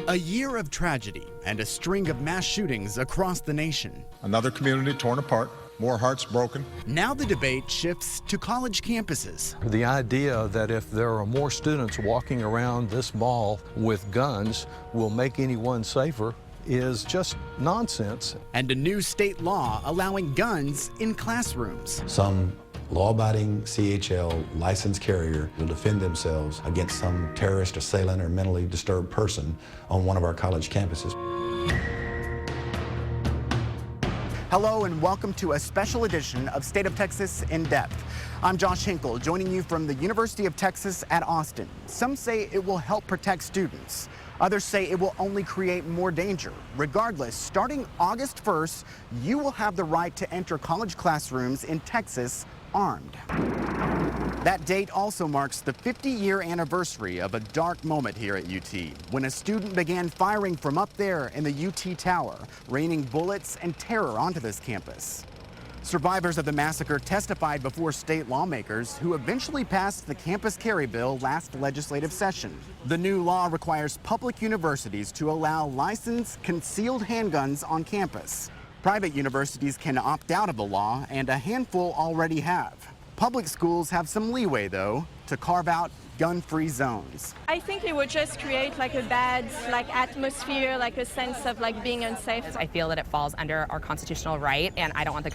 A year of tragedy and a string of mass shootings across the nation. Another community torn apart, more hearts broken. Now the debate shifts to college campuses. The idea that if there are more students walking around this mall with guns will make anyone safer is just nonsense. And a new state law allowing guns in classrooms. Some law-abiding CHL licensed carrier will defend themselves against some terrorist, assailant, or mentally disturbed person on one of our college campuses. Hello and welcome to a special edition of State of Texas In Depth. I'm Josh Hinkle, joining you from the University of Texas at Austin. Some say it will help protect students. Others say it will only create more danger. Regardless, starting August 1st, you will have the right to enter college classrooms in Texas armed. That date also marks the 50-year anniversary of a dark moment here at UT, when a student began firing from up there in the UT Tower, raining bullets and terror onto this campus. Survivors of the massacre testified before state lawmakers who eventually passed the campus carry bill last legislative session. The new law requires public universities to allow licensed concealed handguns on campus. Private universities can opt out of the law, and a handful already have. Public schools have some leeway, though, to carve out gun-free zones. I think it would just create like a bad atmosphere, like a sense of being unsafe. I feel that it falls under our constitutional right, and I don't want the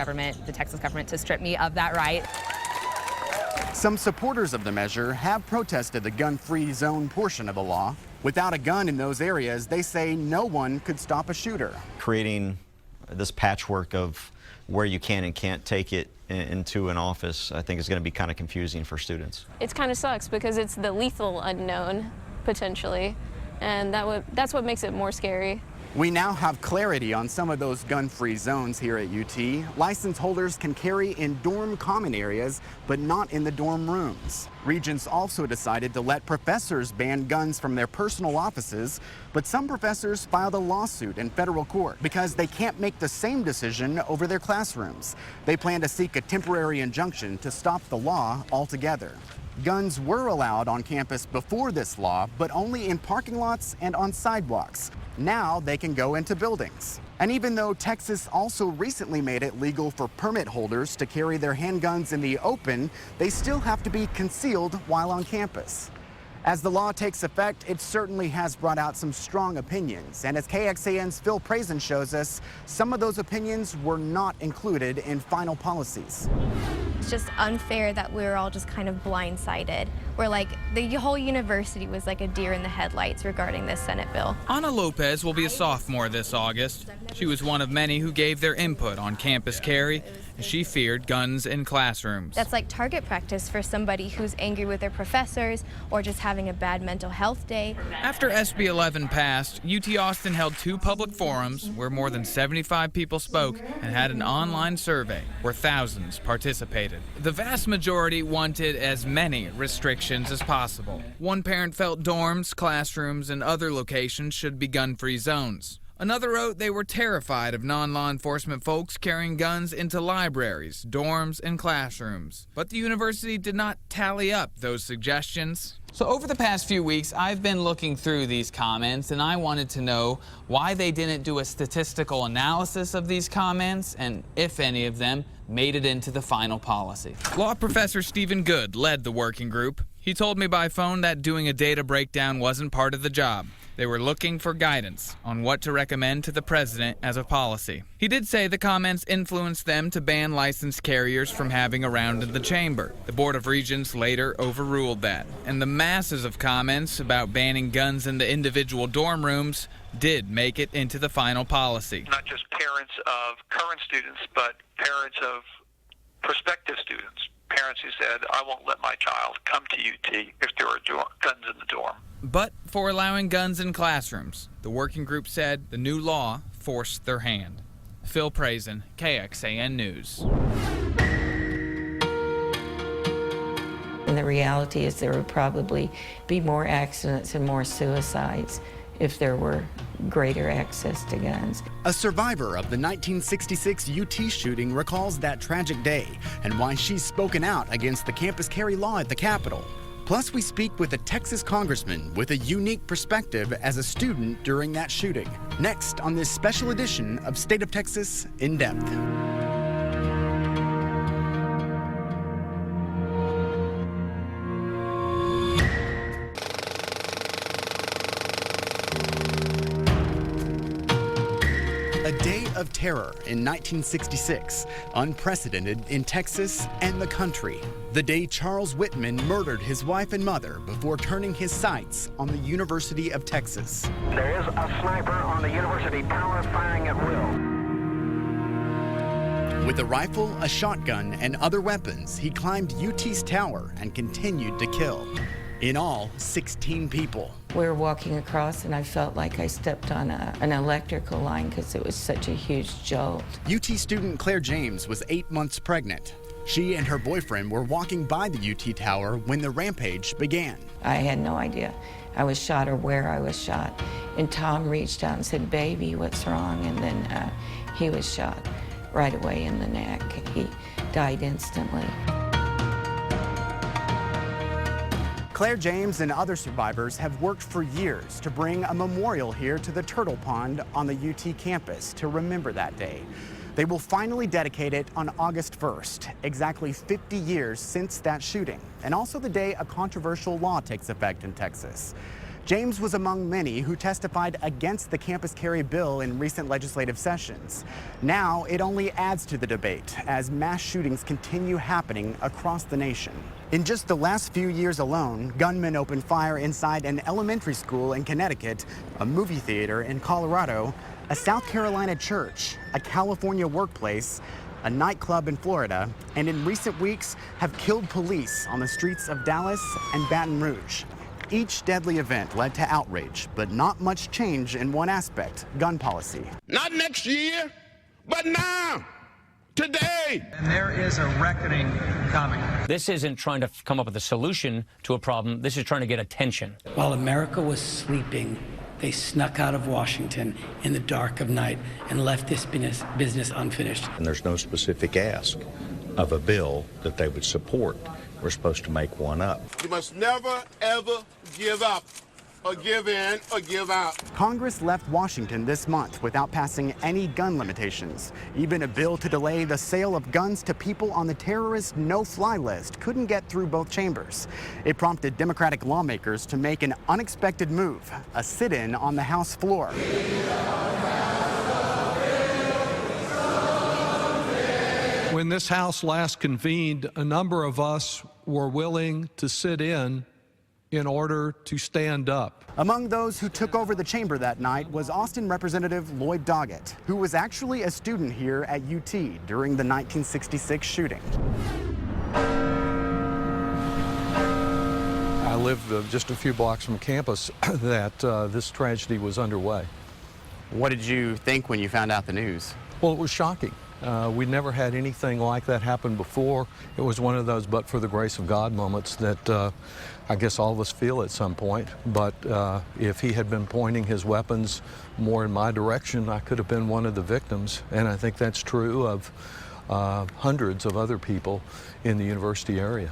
Texas government, to strip me of that right. Some supporters of the measure have protested the gun-free zone portion of the law. Without a gun in those areas, they say no one could stop a shooter. Creating this patchwork of where you can and can't take it into an office, I think is going to be kind of confusing for students. It kind of sucks because it's the lethal unknown, potentially, and that's what makes it more scary. We now have clarity on some of those gun-free zones here at UT. License holders can carry in dorm common areas, but not in the dorm rooms. Regents also decided to let professors ban guns from their personal offices, but some professors filed a lawsuit in federal court because they can't make the same decision over their classrooms. They plan to seek a temporary injunction to stop the law altogether. Guns were allowed on campus before this law, but only in parking lots and on sidewalks. Now they can go into buildings. And even though Texas also recently made it legal for permit holders to carry their handguns in the open, they still have to be concealed while on campus. As the law takes effect, it certainly has brought out some strong opinions. And as KXAN's Phil Prazen shows us, some of those opinions were not included in final policies. It's just unfair that we're all just kind of blindsided. We're like, the whole university was like a deer in the headlights regarding this Senate bill. Ana Lopez will be a sophomore this August. She was one of many who gave their input on campus carry. She feared guns in classrooms. That's like target practice for somebody who's angry with their professors or just having a bad mental health day. After SB 11 passed, UT Austin held 2 public forums where more than 75 people spoke and had an online survey where thousands participated. The vast majority wanted as many restrictions as possible. One parent felt dorms, classrooms, and other locations should be gun-free zones. Another wrote they were terrified of non-law enforcement folks carrying guns into libraries, dorms, and classrooms. But the university did not tally up those suggestions. So over the past few weeks, I've been looking through these comments, and I wanted to know why they didn't do a statistical analysis of these comments and if any of them made it into the final policy. Law professor Stephen Good led the working group. He told me by phone that doing a data breakdown wasn't part of the job. They were looking for guidance on what to recommend to the president as a policy. He did say the comments influenced them to ban licensed carriers from having a round in the chamber. The Board of Regents later overruled that, and the masses of comments about banning guns in the individual dorm rooms did make it into the final policy. Not just parents of current students, but parents of prospective students. Parents who said, I won't let my child come to UT if there are guns in the dorm. But for allowing guns in classrooms, the working group said the new law forced their hand. Phil Prazen, KXAN News. And the reality is there would probably be more accidents and more suicides if there were greater access to guns. A survivor of the 1966 UT shooting recalls that tragic day and why she's spoken out against the campus carry law at the Capitol. Plus, we speak with a Texas congressman with a unique perspective as a student during that shooting. Next on this special edition of State of Texas In Depth. A day of terror in 1966, unprecedented in Texas and the country. The day Charles Whitman murdered his wife and mother before turning his sights on the University of Texas. There is a sniper on the university tower firing at will. With a rifle, a shotgun, and other weapons, he climbed UT's tower and continued to kill. In all, 16 people. We were walking across and I felt like I stepped on an electrical line because it was such a huge jolt. UT student Claire James was 8 months pregnant. She and her boyfriend were walking by the UT tower when the rampage began. I had no idea I was shot or where I was shot. And Tom reached out and said, "Baby, what's wrong?" And then he was shot right away in the neck. He died instantly. Claire James and other survivors have worked for years to bring a memorial here to the Turtle Pond on the UT campus to remember that day. They will finally dedicate it on August 1st, exactly 50 years since that shooting, and also the day a controversial law takes effect in Texas. James was among many who testified against the campus carry bill in recent legislative sessions. Now it only adds to the debate as mass shootings continue happening across the nation. In just the last few years alone, gunmen opened fire inside an elementary school in Connecticut, a movie theater in Colorado, a South Carolina church, a California workplace, a nightclub in Florida, and in recent weeks have killed police on the streets of Dallas and Baton Rouge. Each deadly event led to outrage, but not much change in one aspect: gun policy. Not next year, but now, today. And there is a reckoning coming. This isn't trying to come up with a solution to a problem. This is trying to get attention. While America was sleeping, they snuck out of Washington in the dark of night and left this business unfinished. And there's no specific ask of a bill that they would support. We're supposed to make one up. You must never, ever give up or give in or give out. Congress left Washington this month without passing any gun limitations. Even a bill to delay the sale of guns to people on the terrorist no-fly list couldn't get through both chambers. It prompted Democratic lawmakers to make an unexpected move, a sit-in on the House floor. When this House last convened, a number of us were willing to sit in order to stand up. Among those who took over the chamber that night was Austin Representative Lloyd Doggett, who was actually a student here at UT during the 1966 shooting. I lived just a few blocks from campus that this tragedy was underway. What did you think when you found out the news? Well, it was shocking. We'd never had anything like that happen before. It was one of those but for the grace of God moments that I guess all of us feel at some point. But if he had been pointing his weapons more in my direction, I could have been one of the victims. And I think that's true of hundreds of other people in the university area.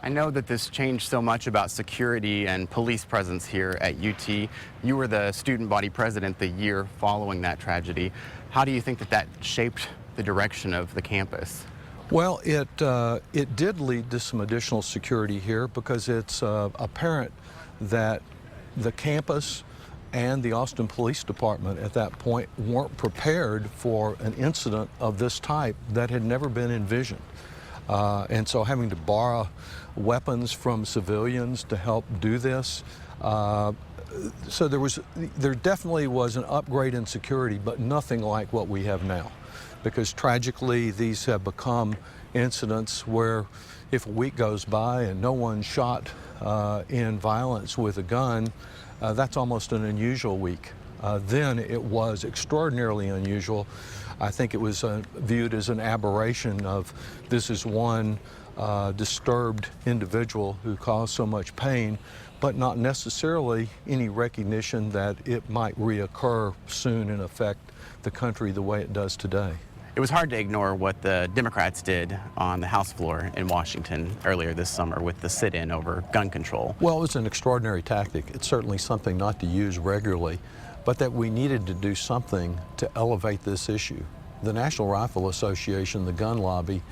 I know that this changed so much about security and police presence here at UT. You were the student body president the year following that tragedy. How do you think that shaped the direction of the campus? Well, it did lead to some additional security here because it's apparent that the campus and the Austin Police Department at that point weren't prepared for an incident of this type that had never been envisioned. And so having to borrow weapons from civilians to help do this, so there definitely was an upgrade in security, but nothing like what we have now. Because tragically, these have become incidents where if a week goes by and no one's shot in violence with a gun, that's almost an unusual week. Then it was extraordinarily unusual. I think it was viewed as an aberration of this is one disturbed individual who caused so much pain, but not necessarily any recognition that it might reoccur soon and affect the country the way it does today. It was hard to ignore what the Democrats did on the House floor in Washington earlier this summer with the sit-in over gun control. Well, it was an extraordinary tactic. It's certainly something not to use regularly, but that we needed to do something to elevate this issue. The National Rifle Association, the gun lobby,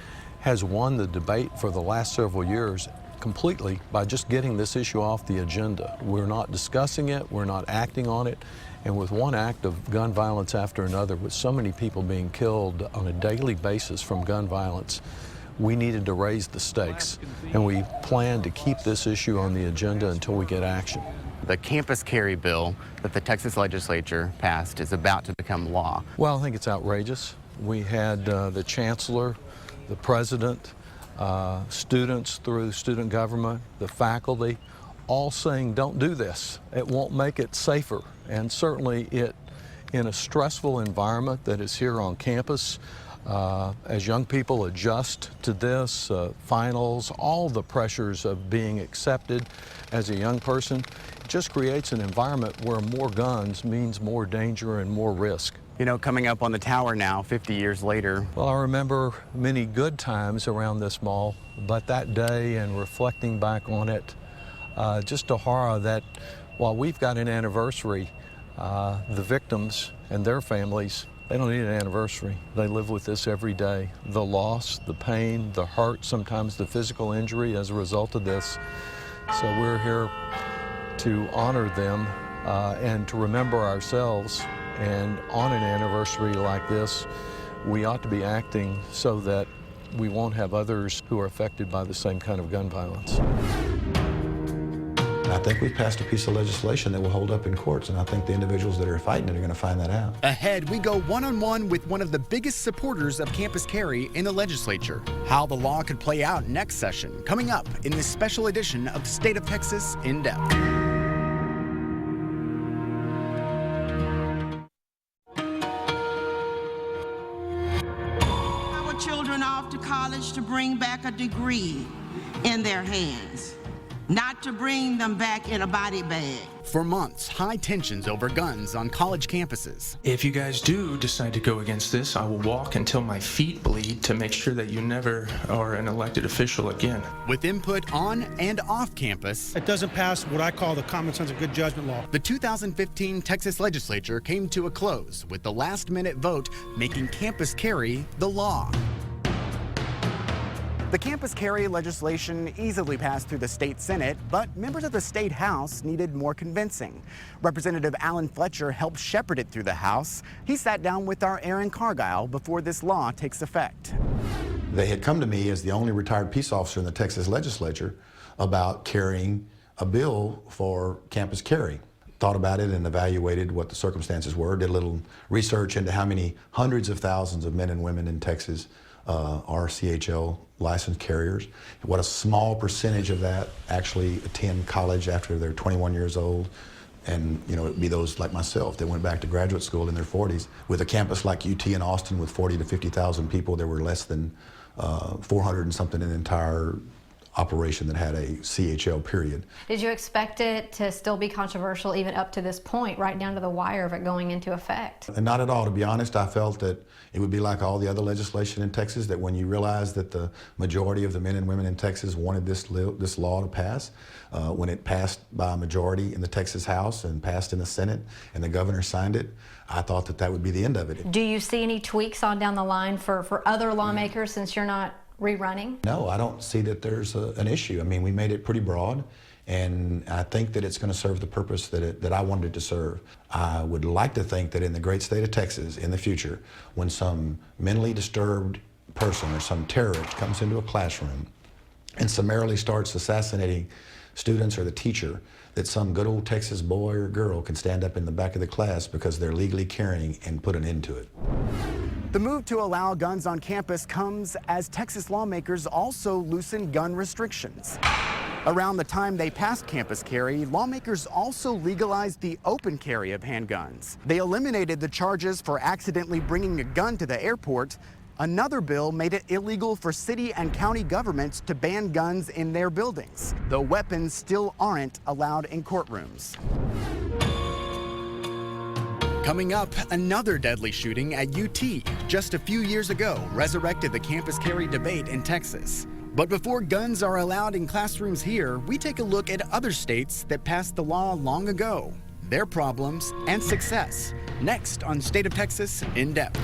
has won the debate for the last several years completely by just getting this issue off the agenda. We're not discussing it, we're not acting on it, and with one act of gun violence after another, with so many people being killed on a daily basis from gun violence, we needed to raise the stakes, and we plan to keep this issue on the agenda until we get action. The campus carry bill that the Texas legislature passed is about to become law. Well, I think it's outrageous. We had the chancellor, the president, students through student government, the faculty, all saying don't do this. It won't make it safer. And certainly it, in a stressful environment that is here on campus, as young people adjust to this, finals, all the pressures of being accepted as a young person, it just creates an environment where more guns means more danger and more risk. You know, coming up on the tower now, 50 years later. Well, I remember many good times around this mall, but that day and reflecting back on it, just a horror that while we've got an anniversary, the victims and their families, they don't need an anniversary. They live with this every day. The loss, the pain, the hurt, sometimes the physical injury as a result of this. So we're here to honor them and to remember ourselves. And on an anniversary like this, we ought to be acting so that we won't have others who are affected by the same kind of gun violence. I think we've passed a piece of legislation that will hold up in courts, and I think the individuals that are fighting it are going to find that out. Ahead, we go one-on-one with one of the biggest supporters of campus carry in the legislature. How the law could play out next session, coming up in this special edition of State of Texas In Depth. Our children off to college to bring back a degree in their hands, not to bring them back in a body bag. For months, high tensions over guns on college campuses. If you guys do decide to go against this, I will walk until my feet bleed to make sure that you never are an elected official again. With input on and off campus, it doesn't pass what I call the common sense of good judgment law. The 2015 Texas legislature came to a close with the last-minute vote making campus carry the law. The campus carry legislation easily passed through the state Senate, but members of the state House needed more convincing. Representative Alan Fletcher helped shepherd it through the House. He sat down with our Aaron Cargile before this law takes effect. They had come to me as the only retired peace officer in the Texas legislature about carrying a bill for campus carry. Thought about it and evaluated what the circumstances were, did a little research into how many hundreds of thousands of men and women in Texas are CHL licensed carriers. What a small percentage of that actually attend college after they're 21 years old. And, you know, it'd be those like myself that went back to graduate school in their 40s. With a campus like UT in Austin with 40 to 50,000 people, there were less than 400 and something in the entire operation that had a CHL period. Did you expect it to still be controversial even up to this point, right down to the wire of it going into effect? And not at all. To be honest, I felt that it would be like all the other legislation in Texas, that when you realize that the majority of the men and women in Texas wanted this law to pass, when it passed by a majority in the Texas House and passed in the Senate and the governor signed it, I thought that that would be the end of it. Do you see any tweaks on down the line for other lawmakers since you're not rerunning? No, I don't see that there's an issue. I mean, we made it pretty broad, and I think that it's going to serve the purpose that I wanted it to serve. I would like to think that in the great state of Texas, in the future, when some mentally disturbed person or some terrorist comes into a classroom and summarily starts assassinating students or the teacher, that some good old Texas boy or girl can stand up in the back of the class because they're legally carrying and put an end to it. The move to allow guns on campus comes as Texas lawmakers also loosen gun restrictions. Around the time they passed campus carry, lawmakers also legalized the open carry of handguns. They eliminated the charges for accidentally bringing a gun to the airport. Another bill made it illegal for city and county governments to ban guns in their buildings, though weapons still aren't allowed in courtrooms. Coming up, another deadly shooting at UT just a few years ago resurrected the campus carry debate in Texas. But before guns are allowed in classrooms here, we take a look at other states that passed the law long ago, their problems and success. Next on State of Texas In Depth.